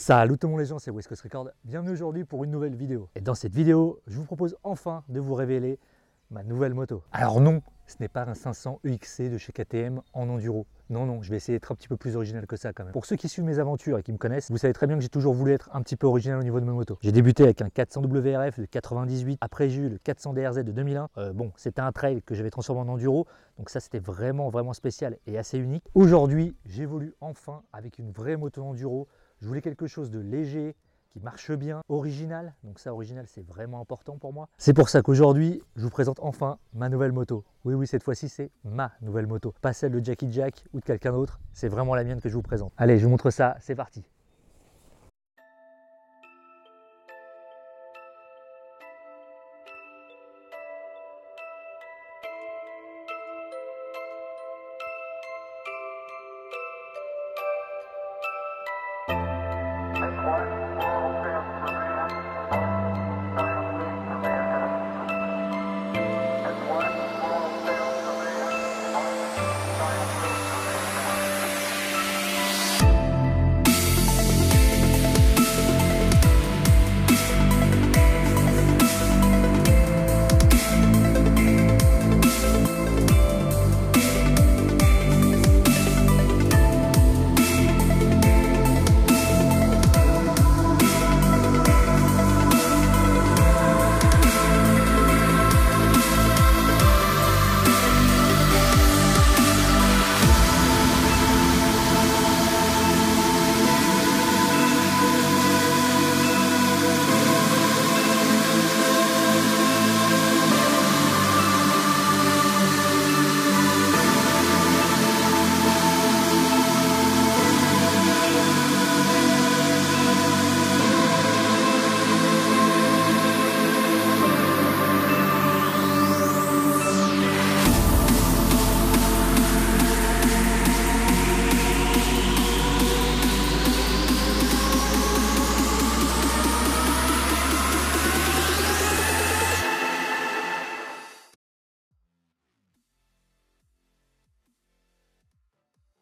Salut tout le monde les gens, c'est West Coast Record. Bienvenue aujourd'hui pour une nouvelle vidéo. Et dans cette vidéo, je vous propose enfin de vous révéler ma nouvelle moto. Alors non, ce n'est pas un 500 EXC de chez KTM en enduro. Non, je vais essayer d'être un petit peu plus original que ça quand même. Pour ceux qui suivent mes aventures et qui me connaissent, vous savez très bien que j'ai toujours voulu être un petit peu original au niveau de ma moto. J'ai débuté avec un 400 WRF de 98, après j'ai eu le 400 DRZ de 2001. Bon, c'était un trail que j'avais transformé en enduro, donc ça c'était vraiment spécial et assez unique. Aujourd'hui, j'évolue enfin avec une vraie moto enduro. Je voulais quelque chose de léger, qui marche bien, original. Donc ça, original, c'est vraiment important pour moi. C'est pour ça qu'aujourd'hui, je vous présente enfin ma nouvelle moto. Oui, cette fois-ci, c'est ma nouvelle moto. Pas celle de Jackie Jack ou de quelqu'un d'autre. C'est vraiment la mienne que je vous présente. Allez, je vous montre ça. C'est parti.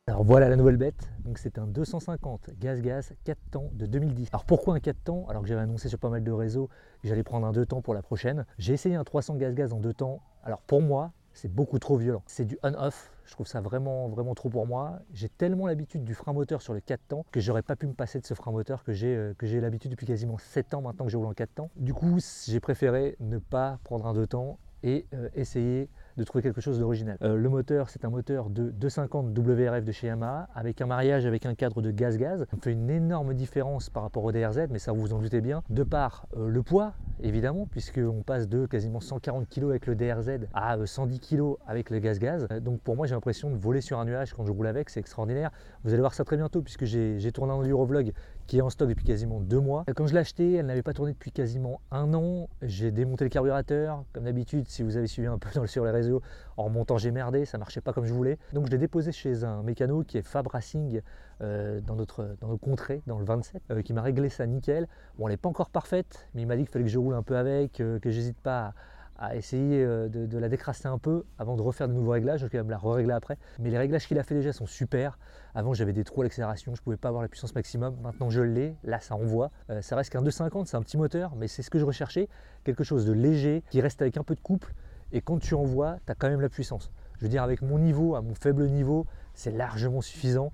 Alors voilà la nouvelle bête, donc c'est un 250 gaz 4 temps de 2010. Alors pourquoi un 4 temps alors que j'avais annoncé sur pas mal de réseaux que j'allais prendre un 2 temps pour la prochaine. J'ai essayé un 300 gaz en 2 temps, alors pour moi c'est beaucoup trop violent. C'est du on-off, je trouve ça vraiment trop pour moi. J'ai tellement l'habitude du frein moteur sur le 4 temps que j'aurais pas pu me passer de ce frein moteur que j'ai l'habitude depuis quasiment 7 ans maintenant que je roule en 4 temps. Du coup j'ai préféré ne pas prendre un 2 temps et essayer de trouver quelque chose d'original. Le moteur, c'est un moteur de 250 WRF de chez Yamaha avec un mariage avec un cadre de gaz. Ça me fait une énorme différence par rapport au DRZ, mais ça vous vous en doutez bien, de par le poids évidemment, puisqu'on passe de quasiment 140 kg avec le DRZ à 110 kg avec le gaz. Donc pour moi j'ai l'impression de voler sur un nuage quand je roule avec, c'est extraordinaire. Vous allez voir ça très bientôt puisque j'ai tourné un Endurovlog qui est en stock depuis quasiment 2 mois. Quand je l'ai acheté, elle n'avait pas tourné depuis quasiment 1 an. J'ai démonté le carburateur, comme d'habitude, si vous avez suivi un peu sur les réseaux, en remontant j'ai merdé, ça marchait pas comme je voulais. Donc je l'ai déposé chez un mécano qui est Fab Racing dans nos contrées, dans le 27, qui m'a réglé ça nickel. Bon, elle n'est pas encore parfaite, mais il m'a dit qu'il fallait que je roule un peu avec, que j'hésite pas à essayer de la décrasser un peu avant de refaire de nouveaux réglages. Je vais me la re-régler après. Mais les réglages qu'il a fait déjà sont super. Avant j'avais des trous à l'accélération, je ne pouvais pas avoir la puissance maximum. Maintenant je l'ai, là ça envoie. Ça reste qu'un 250, c'est un petit moteur, mais c'est ce que je recherchais. Quelque chose de léger, qui reste avec un peu de couple. Et quand tu envoies, tu as quand même la puissance. Je veux dire, avec mon niveau, à mon faible niveau, c'est largement suffisant.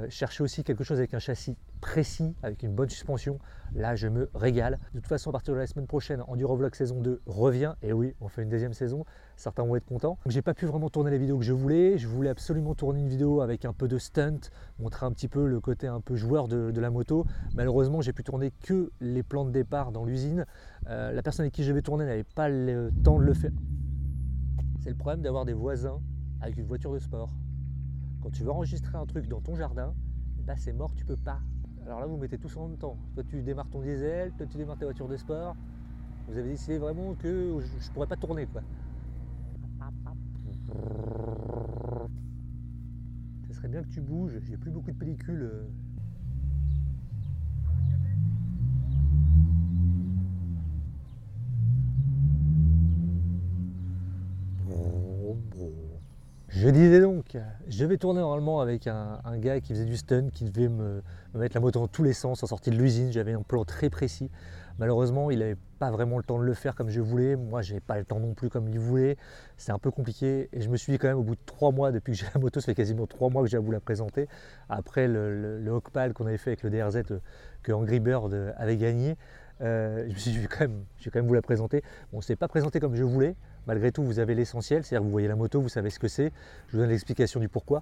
Chercher aussi quelque chose avec un châssis précis, avec une bonne suspension, là je me régale. De toute façon, à partir de la semaine prochaine, Endurovlog saison 2 revient, et oui, on fait une deuxième saison, certains vont être contents. J'ai pas pu vraiment tourner les vidéos que je voulais absolument tourner une vidéo avec un peu de stunt, montrer un petit peu le côté un peu joueur de la moto. Malheureusement, j'ai pu tourner que les plans de départ dans l'usine. La personne avec qui je vais tourner n'avait pas le temps de le faire. C'est le problème d'avoir des voisins avec une voiture de sport. Quand tu veux enregistrer un truc dans ton jardin, bah c'est mort, tu peux pas. Alors là, vous mettez tous en même temps. Toi, tu démarres ton diesel, toi, tu démarres ta voiture de sport. Vous avez décidé vraiment que je pourrais pas tourner, quoi. Ça serait bien que tu bouges. J'ai plus beaucoup de pellicule. Je disais donc, je vais tourner normalement avec un gars qui faisait du stun, qui devait me mettre la moto dans tous les sens en sortie de l'usine. J'avais un plan très précis. Malheureusement, il n'avait pas vraiment le temps de le faire comme je voulais. Moi, je n'avais pas le temps non plus comme il voulait. C'était un peu compliqué. Et je me suis dit quand même, au bout de 3 mois, depuis que j'ai la moto, ça fait quasiment 3 mois que j'ai à vous la présenter. Après le Hawkpal qu'on avait fait avec le DRZ que Angry Bird avait gagné. Je me suis dit, je vais quand même vous la présenter. Bon, c'est pas présenté comme je voulais. Malgré tout, vous avez l'essentiel, c'est-à-dire que vous voyez la moto, vous savez ce que c'est. Je vous donne l'explication du pourquoi.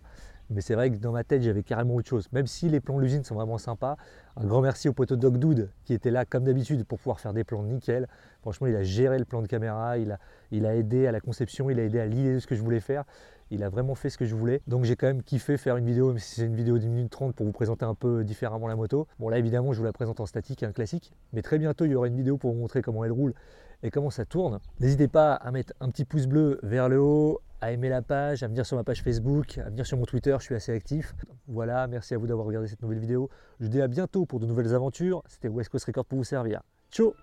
Mais c'est vrai que dans ma tête, j'avais carrément autre chose. Même si les plans de l'usine sont vraiment sympas. Un grand merci au poteau Dog Dude qui était là comme d'habitude pour pouvoir faire des plans nickel. Franchement, il a géré le plan de caméra, il a aidé à la conception, il a aidé à l'idée de ce que je voulais faire. Il a vraiment fait ce que je voulais. Donc j'ai quand même kiffé faire une vidéo, même si c'est une vidéo d'1 minute 30 pour vous présenter un peu différemment la moto. Bon là évidemment je vous la présente en statique, un classique. Mais très bientôt il y aura une vidéo pour vous montrer comment elle roule et comment ça tourne. N'hésitez pas à mettre un petit pouce bleu vers le haut, à aimer la page, à venir sur ma page Facebook, à venir sur mon Twitter, je suis assez actif. Voilà, merci à vous d'avoir regardé cette nouvelle vidéo. Je vous dis à bientôt pour de nouvelles aventures. C'était West Coast Record pour vous servir. Ciao!